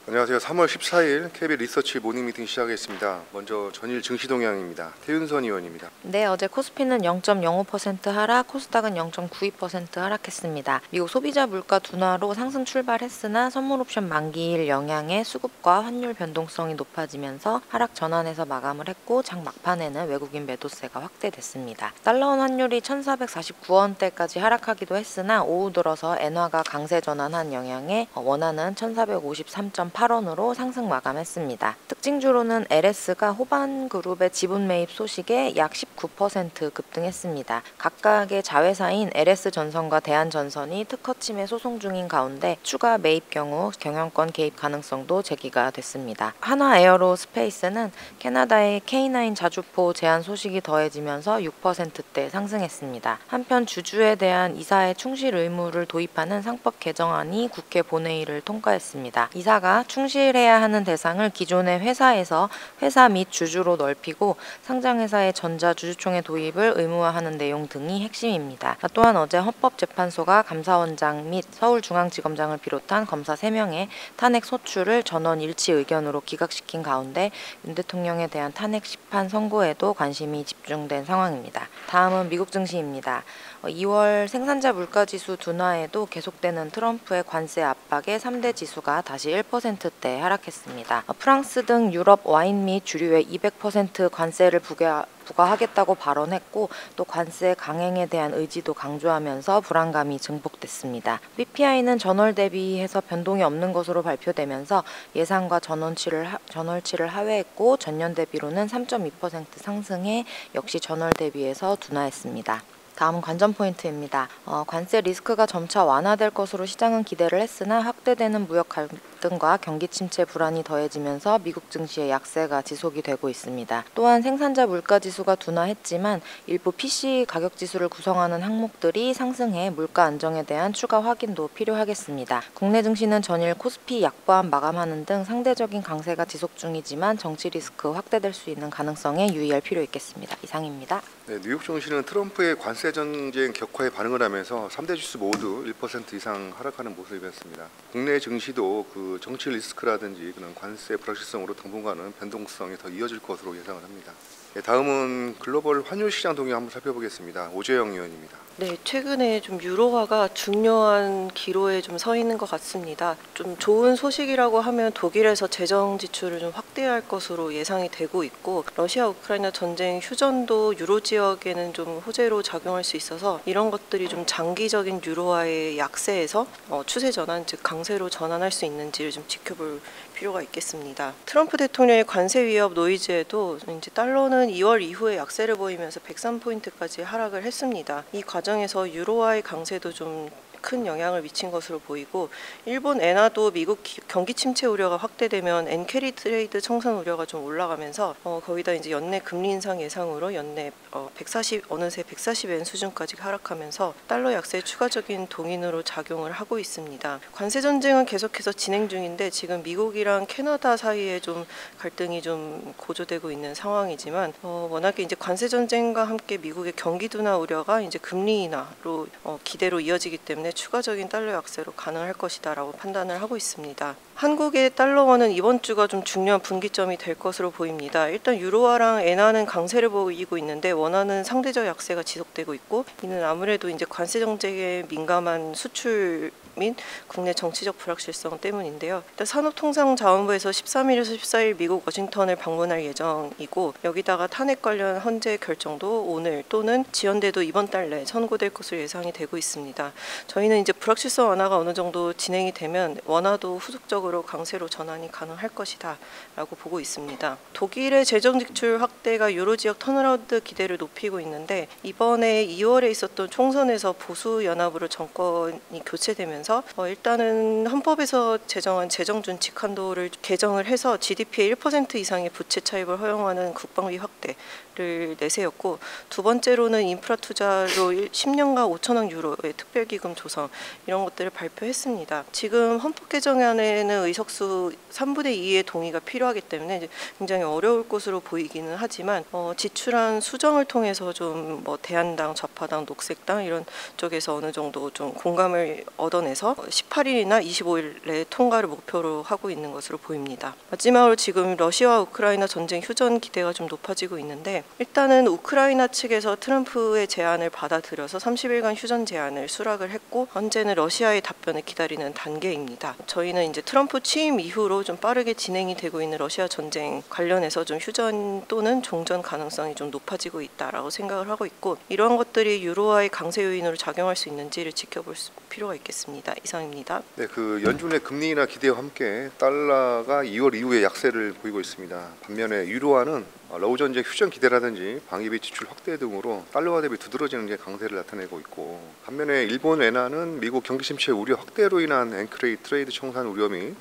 안녕하세요. 3월 14일 KB 리서치 모닝 미팅 시작하겠습니다. 먼저 전일 증시 동향입니다. 태윤선 의원입니다. 네, 어제 코스피는 0.05% 하락, 코스닥은 0.92% 하락했습니다. 미국 소비자 물가 둔화로 상승 출발했으나 선물 옵션 만기일 영향에 수급과 환율 변동성이 높아지면서 하락 전환에서 마감을 했고 장 막판에는 외국인 매도세가 확대됐습니다. 달러원 환율이 1,449원대까지 하락하기도 했으나 오후 들어서 엔화가 강세 전환한 영향에 원화는 1,453.8원으로 상승 마감했습니다. 특징주로는 LS가 호반그룹의 지분 매입 소식에 약 19% 급등했습니다. 각각의 자회사인 LS전선과 대한전선이 특허 침해 소송 중인 가운데 추가 매입 경우 경영권 개입 가능성도 제기가 됐습니다. 한화에어로스페이스는 캐나다의 K9 자주포 제한 소식이 더해지면서 6%대 상승했습니다. 한편 주주에 대한 이사의 충실 의무를 도입하는 상법 개정안이 국회 본회의를 통과했습니다. 이사가 충실해야 하는 대상을 기존의 회사에서 회사 및 주주로 넓히고 상장회사의 전자주주총회 도입을 의무화하는 내용 등이 핵심입니다. 또한 어제 헌법재판소가 감사원장 및 서울중앙지검장을 비롯한 검사 3명의 탄핵 소추를 전원 일치 의견으로 기각시킨 가운데 윤 대통령에 대한 탄핵 심판 선고에도 관심이 집중된 상황입니다. 다음은 미국 증시입니다. 2월 생산자 물가지수 둔화에도 계속되는 트럼프의 관세 압박에 3대 지수가 다시 1%대 하락했습니다. 프랑스 등 유럽 와인 및 주류에 200% 관세를 부과하겠다고 발언했고 또 관세 강행에 대한 의지도 강조하면서 불안감이 증폭됐습니다. PPI는 전월 대비해서 변동이 없는 것으로 발표되면서 예상과 전월치를 하회했고 전년 대비로는 3.2% 상승해 역시 전월 대비해서 둔화했습니다. 다음 관전 포인트입니다. 관세 리스크가 점차 완화될 것으로 시장은 기대를 했으나 확대되는 무역 갈등과 경기 침체 불안이 더해지면서 미국 증시의 약세가 지속이 되고 있습니다. 또한 생산자 물가 지수가 둔화했지만 일부 PC 가격 지수를 구성하는 항목들이 상승해 물가 안정에 대한 추가 확인도 필요하겠습니다. 국내 증시는 전일 코스피 약보합 마감하는 등 상대적인 강세가 지속 중이지만 정치 리스크 확대될 수 있는 가능성에 유의할 필요 있겠습니다. 이상입니다. 네, 뉴욕 증시는 트럼프의 관세 전쟁 격화에 반응을 하면서 3대 지수 모두 1% 이상 하락하는 모습이었습니다. 국내 증시도 그 정치 리스크라든지 그런 관세 불확실성으로 당분간은 변동성이 더 이어질 것으로 예상을 합니다. 네, 다음은 글로벌 환율 시장 동향 한번 살펴보겠습니다. 오재영 의원입니다. 네, 최근에 좀 유로화가 중요한 기로에 좀 서 있는 것 같습니다. 좀 좋은 소식이라고 하면 독일에서 재정 지출을 좀 확대할 것으로 예상이 되고 있고 러시아 우크라이나 전쟁 휴전도 유로 지역에는 좀 호재로 작용할 수 있어서 이런 것들이 좀 장기적인 유로화의 약세에서 추세 전환, 즉 강세로 전환할 수 있는지를 좀 지켜볼 필요가 있겠습니다. 트럼프 대통령의 관세 위협 노이즈에도 이제 달러는 2월 이후에 약세를 보이면서 103포인트까지 하락을 했습니다. 이 과정에서 유로화의 강세도 좀 큰 영향을 미친 것으로 보이고 일본 엔화도 미국 경기 침체 우려가 확대되면 엔캐리 트레이드 청산 우려가 좀 올라가면서 거기다 이제 연내 금리 인상 예상으로 연내 140 어느새 140엔 수준까지 하락하면서 달러 약세에 추가적인 동인으로 작용을 하고 있습니다. 관세 전쟁은 계속해서 진행 중인데 지금 미국이랑 캐나다 사이에 좀 갈등이 좀 고조되고 있는 상황이지만 워낙에 이제 관세 전쟁과 함께 미국의 경기 둔화 우려가 이제 금리 인하로 기대로 이어지기 때문에 추가적인 달러 약세로 가능할 것이다라고 판단을 하고 있습니다. 한국의 달러원은 이번 주가 좀 중요한 분기점이 될 것으로 보입니다. 일단 유로화랑 엔화는 강세를 보이고 있는데 원화는 상대적 약세가 지속되고 있고 이는 아무래도 이제 관세 정책에 민감한 수출 및 국내 정치적 불확실성 때문인데요. 일단 산업통상자원부에서 13일에서 14일 미국 워싱턴을 방문할 예정이고 여기다가 탄핵 관련 헌재 결정도 오늘 또는 지연돼도 이번 달 내 선고될 것으로 예상이 되고 있습니다. 저희는 이제 불확실성 완화가 어느 정도 진행이 되면 원화도 후속적으로 강세로 전환이 가능할 것이다 라고 보고 있습니다. 독일의 재정 지출 확대가 유로 지역 턴어라운드 기대를 높이고 있는데 이번에 2월에 있었던 총선에서 보수 연합으로 정권이 교체되면서 일단은 헌법에서 제정한 재정준칙 한도를 개정을 해서 GDP의 1% 이상의 부채 차입을 허용하는 국방비 확대를 내세웠고 두 번째로는 인프라 투자로 10년간 5천억 유로의 특별기금 조성 이런 것들을 발표했습니다. 지금 헌법 개정안에는 많은 의석수 3분의 2의 동의가 필요하기 때문에 이제 굉장히 어려울 것으로 보이기는 하지만 지출한 수정을 통해서 좀 뭐 대한당, 좌파당, 녹색당 이런 쪽에서 어느 정도 좀 공감을 얻어내서 18일이나 25일 내에 통과를 목표로 하고 있는 것으로 보입니다. 마지막으로 지금 러시아와 우크라이나 전쟁 휴전 기대가 좀 높아지고 있는데 일단은 우크라이나 측에서 트럼프의 제안을 받아들여서 30일간 휴전 제안을 수락을 했고 현재는 러시아의 답변을 기다리는 단계입니다. 저희는 이제 트럼프 취임 이후로 좀 빠르게 진행이 되고 있는 러시아 전쟁 관련해서 좀 휴전 또는 종전 가능성이 좀 높아지고 있다라고 생각을 하고 있고 이런 것들이 유로화의 강세 요인으로 작용할 수 있는지를 지켜볼 필요가 있겠습니다. 이상입니다. 네, 그 연준의 금리 인하 기대와 함께 달러가 2월 이후에 약세를 보이고 있습니다. 반면에 유로화는 러우 전쟁 휴전 기대라든지 방위비 지출 확대 등으로 달러화 대비 두드러지는 게 강세를 나타내고 있고 반면에 일본 엔화는 미국 경기 침체 우려 확대로 인한 앵크레이 트레이드 청산 우려 및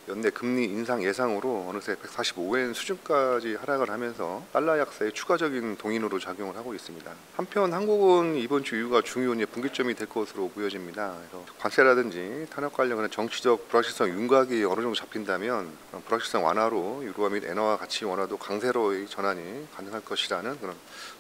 연내 금리 인상 예상으로 어느새 145엔 수준까지 하락을 하면서 달러 약세의 추가적인 동인으로 작용을 하고 있습니다. 한편 한국은 이번 주 이후가 중요한 분기점이 될 것으로 보여집니다. 그래서 관세라든지 탄압 관련 그런 정치적 불확실성 윤곽이 어느 정도 잡힌다면 불확실성 완화로 유로화 및 엔화와 가치 완화도 강세로의 전환이 가능할 것이라는 그런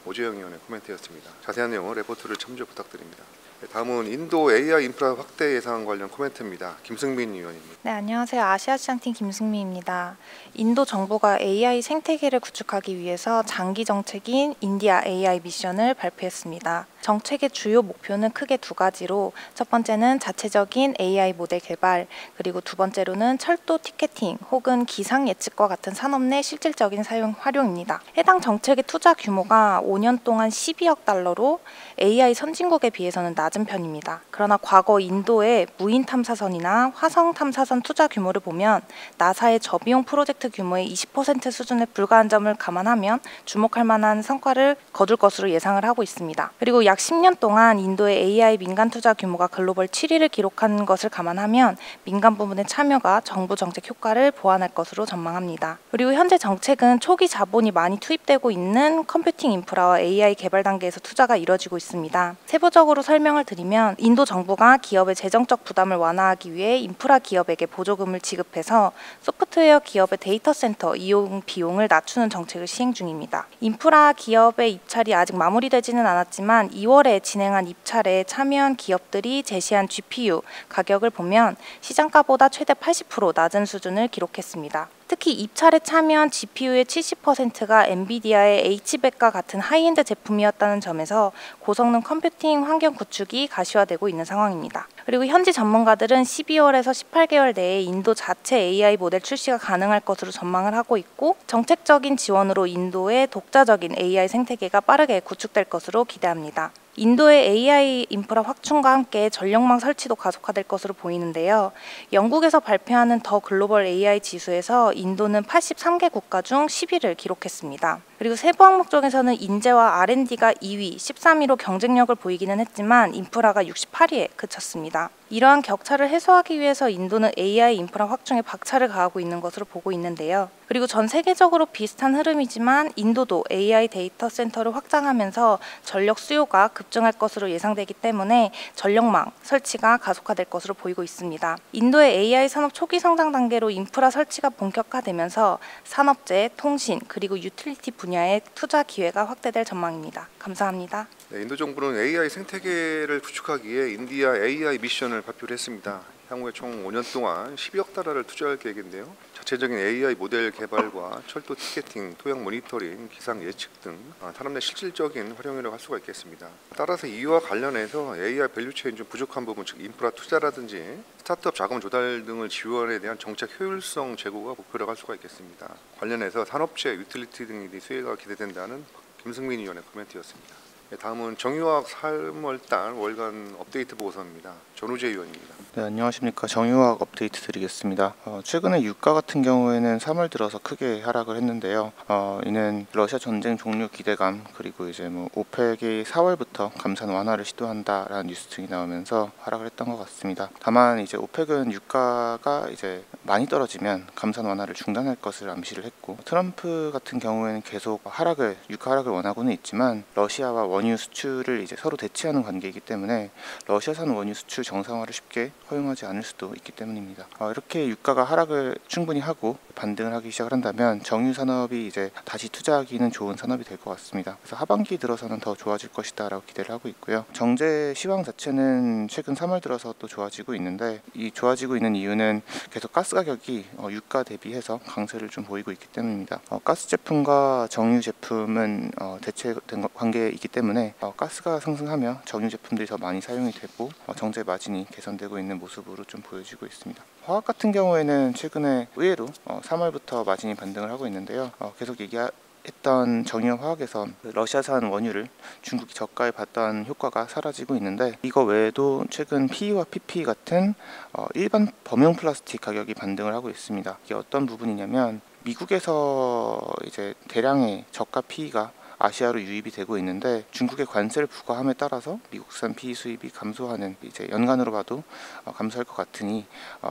오재영 의원의 코멘트였습니다. 자세한 내용은 레포트를 참조 부탁드립니다. 다음은 인도 AI 인프라 확대 예상 관련 코멘트입니다. 김승민 의원입니다. 네, 안녕하세요. 아시아시장팀 김승미입니다. 인도 정부가 AI 생태계를 구축하기 위해서 장기 정책인 인디아 AI 미션을 발표했습니다. 정책의 주요 목표는 크게 두 가지로 첫 번째는 자체적인 AI 모델 개발, 그리고 두 번째로는 철도 티켓팅 혹은 기상 예측과 같은 산업 내 실질적인 사용 활용입니다. 해당 정책의 투자 규모가 5년 동안 12억 달러로 AI 선진국에 비해서는 낮은 편입니다. 그러나 과거 인도의 무인 탐사선이나 화성 탐사선 투자 규모를 보면 나사의 저비용 프로젝트 규모의 20% 수준에 불과한 점을 감안하면 주목할 만한 성과를 거둘 것으로 예상을 하고 있습니다. 그리고 약 10년 동안 인도의 AI 민간 투자 규모가 글로벌 7위를 기록한 것을 감안하면 민간 부문의 참여가 정부 정책 효과를 보완할 것으로 전망합니다. 그리고 현재 정책은 초기 자본이 많이 투입되고 있는 컴퓨팅 인프라와 AI 개발 단계에서 투자가 이뤄지고 있습니다. 세부적으로 설명을 드리면 인도 정부가 기업의 재정적 부담을 완화하기 위해 인프라 기업에게 보조금을 지급해서 소프트웨어 기업의 데이터 센터 이용 비용을 낮추는 정책을 시행 중입니다. 인프라 기업의 입찰이 아직 마무리되지는 않았지만 2월에 진행한 입찰에 참여한 기업들이 제시한 GPU 가격을 보면 시장가보다 최대 80% 낮은 수준을 기록했습니다. 특히 입찰에 참여한 GPU의 70%가 엔비디아의 H백과 같은 하이엔드 제품이었다는 점에서 고성능 컴퓨팅 환경 구축이 가시화되고 있는 상황입니다. 그리고 현지 전문가들은 12월에서 18개월 내에 인도 자체 AI 모델 출시가 가능할 것으로 전망을 하고 있고 정책적인 지원으로 인도의 독자적인 AI 생태계가 빠르게 구축될 것으로 기대합니다. 인도의 AI 인프라 확충과 함께 전력망 설치도 가속화될 것으로 보이는데요. 영국에서 발표하는 더 글로벌 AI 지수에서 인도는 83개 국가 중 10위를 기록했습니다. 그리고 세부 항목 중에서는 인재와 R&D가 2위, 13위로 경쟁력을 보이기는 했지만 인프라가 68위에 그쳤습니다. 이러한 격차를 해소하기 위해서 인도는 AI 인프라 확충에 박차를 가하고 있는 것으로 보고 있는데요. 그리고 전 세계적으로 비슷한 흐름이지만 인도도 AI 데이터 센터를 확장하면서 전력 수요가 급증할 것으로 예상되기 때문에 전력망 설치가 가속화될 것으로 보이고 있습니다. 인도의 AI 산업 초기 성장 단계로 인프라 설치가 본격화되면서 산업재, 통신, 그리고 유틸리티 분야의 투자 기회가 확대될 전망입니다. 감사합니다. 네, 인도 정부는 AI 생태계를 구축하기에 인디아 AI 미션을 발표를 했습니다. 향후에 총 5년 동안 12억 달러를 투자할 계획인데요. 자체적인 AI 모델 개발과 철도 티켓팅, 토양 모니터링, 기상 예측 등 산업 내 실질적인 활용이라고 할 수가 있겠습니다. 따라서 이와 관련해서 AI 밸류체인 좀 부족한 부분, 즉 인프라 투자라든지 스타트업 자금 조달 등을 지원에 대한 정책 효율성 제고가 목표라고 할 수가 있겠습니다. 관련해서 산업재, 유틸리티 등의 수혜가 기대된다는 김승민 의원의 코멘트였습니다. 다음은 정유학 3월달 월간 업데이트 보고서입니다. 전우재 의원입니다. 네, 안녕하십니까. 정유학 업데이트 드리겠습니다. 최근에 유가 같은 경우에는 3월 들어서 크게 하락을 했는데요. 이는 러시아 전쟁 종료 기대감 그리고 이제 오펙이 4월부터 감산 완화를 시도한다라는 뉴스 등이 나오면서 하락을 했던 것 같습니다. 다만 이제 오펙은 유가가 이제 많이 떨어지면 감산 완화를 중단할 것을 암시를 했고, 트럼프 같은 경우에는 계속 유가 하락을 원하고는 있지만 러시아와 원유 수출을 이제 서로 대치하는 관계이기 때문에 러시아산 원유 수출 정상화를 쉽게 허용하지 않을 수도 있기 때문입니다. 이렇게 유가가 하락을 충분히 하고 반등을 하기 시작을 한다면 정유 산업이 이제 다시 투자하기는 좋은 산업이 될 것 같습니다. 그래서 하반기 들어서는 더 좋아질 것이다 라고 기대를 하고 있고요. 정제 시황 자체는 최근 3월 들어서 또 좋아지고 있는데, 이 좋아지고 있는 이유는 계속 가스 가격이 유가 대비해서 강세를 좀 보이고 있기 때문입니다. 가스 제품과 정유 제품은 대체된 관계이기 때문에 가스가 상승하며 정유 제품들이 더 많이 사용이 되고 정제 마진이 개선되고 있는 모습으로 좀 보여지고 있습니다. 화학 같은 경우에는 최근에 의외로 3월부터 마진이 반등을 하고 있는데요. 계속 했던 정유 화학에서 러시아산 원유를 중국이 저가에 받던 효과가 사라지고 있는데, 이거 외에도 최근 PE와 PP 같은 일반 범용 플라스틱 가격이 반등을 하고 있습니다. 이게 어떤 부분이냐면, 미국에서 이제 대량의 저가 PE가 아시아로 유입이 되고 있는데, 중국의 관세를 부과함에 따라서 미국산 PE 수입이 감소하는, 이제 연간으로 봐도 감소할 것 같으니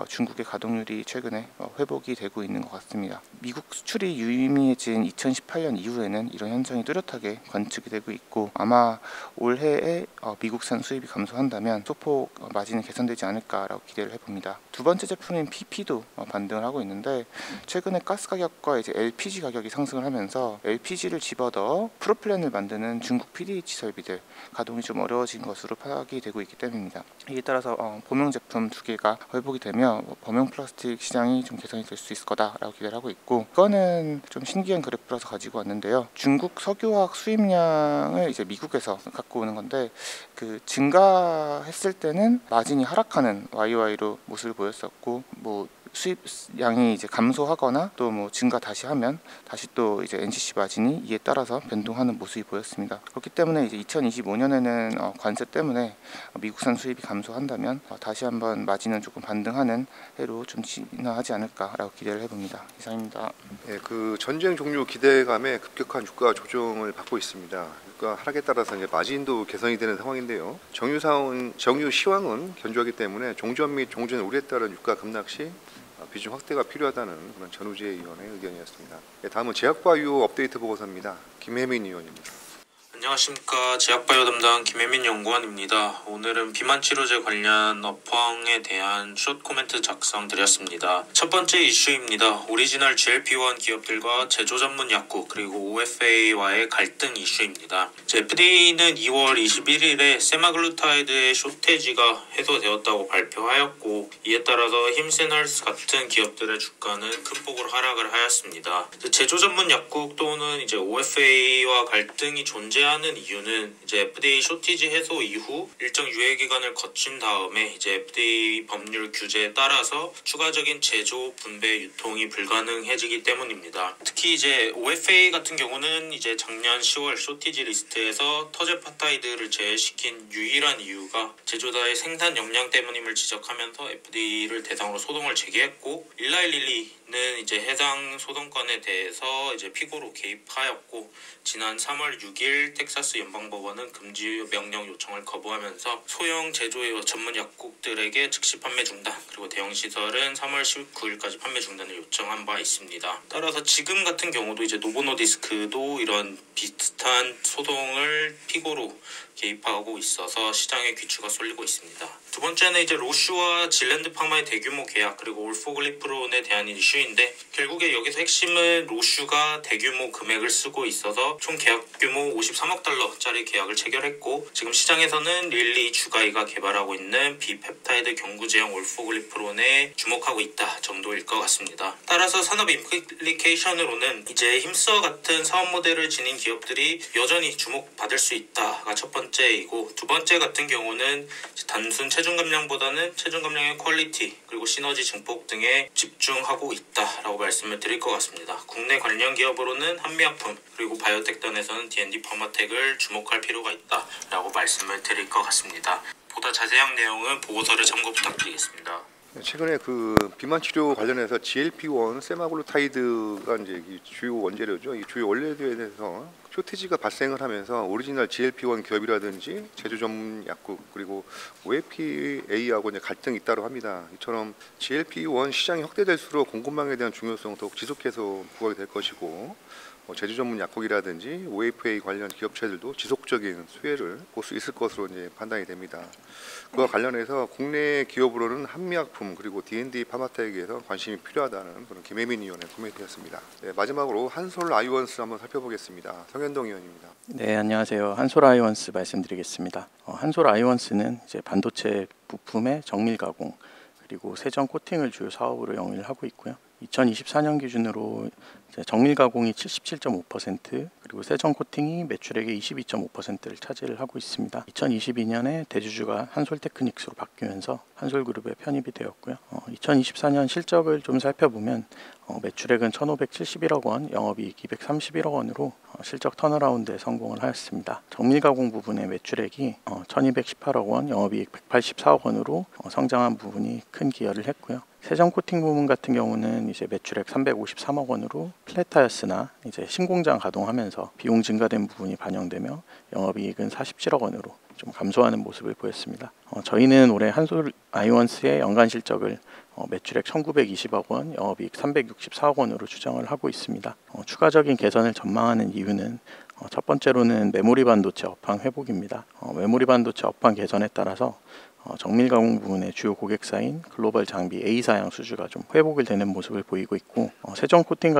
중국의 가동률이 최근에 회복이 되고 있는 것 같습니다. 미국 수출이 유의미해진 2018년 이후에는 이런 현상이 뚜렷하게 관측이 되고 있고, 아마 올해에 미국산 수입이 감소한다면 소폭 마진이 개선되지 않을까라고 기대를 해봅니다. 두 번째 제품인 PP도 반등을 하고 있는데, 최근에 가스 가격과 이제 LPG 가격이 상승을 하면서 LPG를 집어넣어 프로필렌을 만드는 중국 PDH 설비들 가동이 좀 어려워진 것으로 파악이 되고 있기 때문입니다. 이에 따라서 범용 제품 두 개가 회복이 되며 범용 플라스틱 시장이 좀 개선이 될 수 있을 거다라고 기대를 하고 있고, 이거는 좀 신기한 그래프라서 가지고 왔는데요. 중국 석유화학 수입량을 이제 미국에서 갖고 오는 건데, 그 증가했을 때는 마진이 하락하는 YY로 모습을 보였었고, 수입량이 이제 감소하거나 또 증가 다시 하면 다시 또 이제 NCC 마진이 이에 따라서 변동하는 모습이 보였습니다. 그렇기 때문에 이제 2025년에는 관세 때문에 미국산 수입이 감소한다면 다시 한번 마진은 조금 반등하는 해로 좀 진화하지 않을까라고 기대를 해봅니다. 이상입니다. 네, 그 전쟁 종료 기대감에 급격한 유가 조정을 받고 있습니다. 유가 하락에 따라서 이제 마진도 개선이 되는 상황인데요. 정유 시황은 견조하기 때문에 종전 및 종전 우려에 따른 유가 급락 시 비중 확대가 필요하다는 그런 전우제위원의 의견이었습니다. 네, 다음은 제약바이오 업데이트 보고서입니다. 김혜민 의원입니다. 안녕하십니까. 제약바이오 담당 김혜민 연구원입니다. 오늘은 비만치료제 관련 업황에 대한 숏 코멘트 작성드렸습니다. 첫 번째 이슈입니다. 오리지널 GLP-1 기업들과 제조 전문 약국 그리고 OFA와의 갈등 이슈입니다. FDA는 2월 21일에 세마글루타이드의 쇼테지가 해소되었다고 발표하였고, 이에 따라서 힘센얼스 같은 기업들의 주가는 큰 폭으로 하락을 하였습니다. 제조 전문 약국 또는 이제 OFA와 갈등이 존재하는 이유는 이제 FDA 쇼티지 해소 이후 일정 유예 기간을 거친 다음에 이제 FDA 법률 규제에 따라서 추가적인 제조, 분배, 유통이 불가능해지기 때문입니다. 특히 이제 OFA 같은 경우는 이제 작년 10월 쇼티지 리스트에서 터제파타이드를 제외시킨 유일한 이유가 제조사의 생산 역량 때문임을 지적하면서 FDA를 대상으로 소송을 제기했고, 일라일릴리는 이제 해당 소송건에 대해서 이제 피고로 개입하였고, 지난 3월 6일 텍사스 연방법원은 금지 명령 요청을 거부하면서 소형 제조 전문 약국들에게 즉시 판매 중단, 그리고 대형 시설은 3월 19일까지 판매 중단을 요청한 바 있습니다. 따라서 지금 같은 경우도 이제 노보노디스크도 이런 비슷한 소송을 피고로 개입하고 있어서 시장에 귀추가 쏠리고 있습니다. 두 번째는 이제 로슈와 질랜드 파마의 대규모 계약 그리고 올포글리프론에 대한 이슈인데, 결국에 여기서 핵심은 로슈가 대규모 금액을 쓰고 있어서 총 계약 규모 53억 달러짜리 계약을 체결했고, 지금 시장에서는 릴리 주가이가 개발하고 있는 비펩타이드 경구제형 올포글리프론에 주목하고 있다 정도일 것 같습니다. 따라서 산업 임플리케이션으로는 이제 힘스와 같은 사업 모델을 지닌 기업들이 여전히 주목받을 수 있다가 첫 번째이고, 두 번째 같은 경우는 단순 체중 감량보다는 체중 감량의 퀄리티 그리고 시너지 증폭 등에 집중하고 있다라고 말씀을 드릴 것 같습니다. 국내 관련 기업으로는 한미약품 그리고 바이오텍단에서는 D&D 파마텍을 주목할 필요가 있다라고 말씀을 드릴 것 같습니다. 보다 자세한 내용은 보고서를 참고 부탁드리겠습니다. 최근에 그 비만 치료 관련해서 GLP-1 세마글루타이드가 이제 이 주요 원재료죠. 이 주요 원료에 대해서 쇼티지가 발생을 하면서 오리지널 GLP-1 기업이라든지 제조 전문 약국 그리고 OAPA하고 이제 갈등이 있다고 합니다. 이처럼 GLP-1 시장이 확대될수록 공급망에 대한 중요성 더욱 지속해서 부각이 될 것이고 제조 전문 약국이라든지 OAPA 관련 기업체들도 지속적인 수혜를 볼 수 있을 것으로 이제 판단이 됩니다. 그와 관련해서 국내 기업으로는 한미약품 그리고 D&D 파마텍에서 관심이 필요하다는 그런 김혜민 의원의 코멘트였습니다. 네, 마지막으로 한솔 아이원스 한번 살펴보겠습니다. 성현동 의원입니다. 네, 안녕하세요. 한솔 아이원스 말씀드리겠습니다. 한솔 아이원스는 이제 반도체 부품의 정밀 가공 그리고 세정 코팅을 주요 사업으로 영위를 하고 있고요. 2024년 기준으로 정밀 가공이 77.5% 그리고 세정 코팅이 매출액의 22.5%를 차지를 하고 있습니다. 2022년에 대주주가 한솔테크닉스로 바뀌면서 한솔그룹에 편입이 되었고요. 2024년 실적을 좀 살펴보면 매출액은 1,571억 원, 영업이익 231억 원으로 실적 턴어라운드에 성공을 하였습니다. 정밀 가공 부분의 매출액이 1,218억 원, 영업이익 184억 원으로 성장한 부분이 큰 기여를 했고요. 세정 코팅 부분 같은 경우는 이제 매출액 353억 원으로 플랫타였으나 이제 신공장 가동하면서 비용 증가된 부분이 반영되며 영업이익은 47억 원으로 좀 감소하는 모습을 보였습니다. 저희는 올해 한솔 아이원스의 연간 실적을 매출액 1,920억 원, 영업이익 364억 원으로 추정을 하고 있습니다. 추가적인 개선을 전망하는 이유는 첫 번째로는 메모리 반도체 업황 회복입니다. 메모리 반도체 업황 개선에 따라서 정밀 가공 부분의 주요 고객사인 글로벌 장비 A사양 수주가 좀 회복이 되는 모습을 보이고 있고 세정 코팅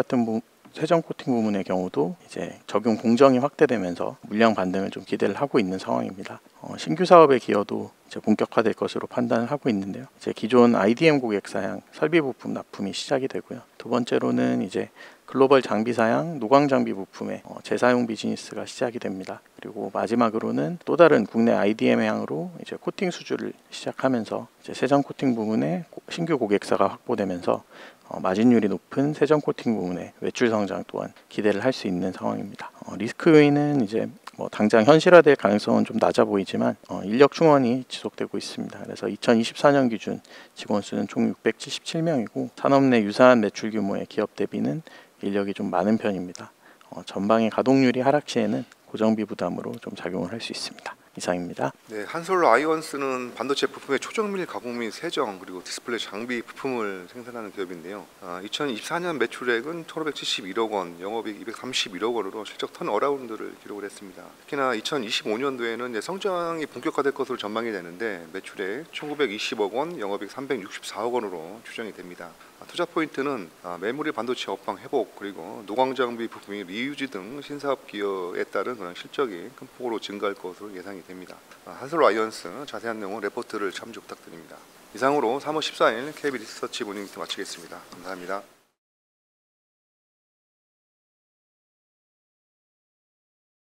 부분의 경우도 이제 적용 공정이 확대되면서 물량 반등을 좀 기대를 하고 있는 상황입니다. 신규 사업의 기여도 이제 본격화될 것으로 판단을 하고 있는데요. 이제 기존 IDM 고객사양 설비 부품 납품이 시작이 되고요. 두 번째로는 이제 글로벌 장비사양 노광 장비 부품의 재사용 비즈니스가 시작이 됩니다. 그리고 마지막으로는 또 다른 국내 IDM 향으로 이제 코팅 수주를 시작하면서 이제 세정 코팅 부분에 신규 고객사가 확보되면서 마진율이 높은 세정 코팅 부분의 매출 성장 또한 기대를 할 수 있는 상황입니다. 리스크 요인은 이제 당장 현실화될 가능성은 좀 낮아 보이지만 인력 충원이 지속되고 있습니다. 그래서 2024년 기준 직원 수는 총 677명이고 산업 내 유사한 매출 규모의 기업 대비는 인력이 좀 많은 편입니다. 전방의 가동률이 하락 시에는 고정비 부담으로 좀 작용을 할 수 있습니다. 이상입니다. 네, 한솔 아이원스는 반도체 부품의 초정밀 가공 및 세정 그리고 디스플레이 장비 부품을 생산하는 기업인데요. 2024년 매출액은 1,571억 원, 영업이익 231억 원으로 실적 턴어라운드를 기록을 했습니다. 특히나 2025년도에는 성장이 본격화될 것으로 전망이 되는데 매출액 1,920억 원, 영업이익 364억 원으로 추정이 됩니다. 투자 포인트는 메모리 반도체 업황 회복 그리고 노광 장비 부품이 리유지 등 신사업 기여에 따른 그런 실적이 큰 폭으로 증가할 것으로 예상이 됩니다. 한솔 아이언스 자세한 내용은 레포트를 참조 부탁드립니다. 이상으로 3월 14일 KB 리서치 모닝 마치겠습니다. 감사합니다.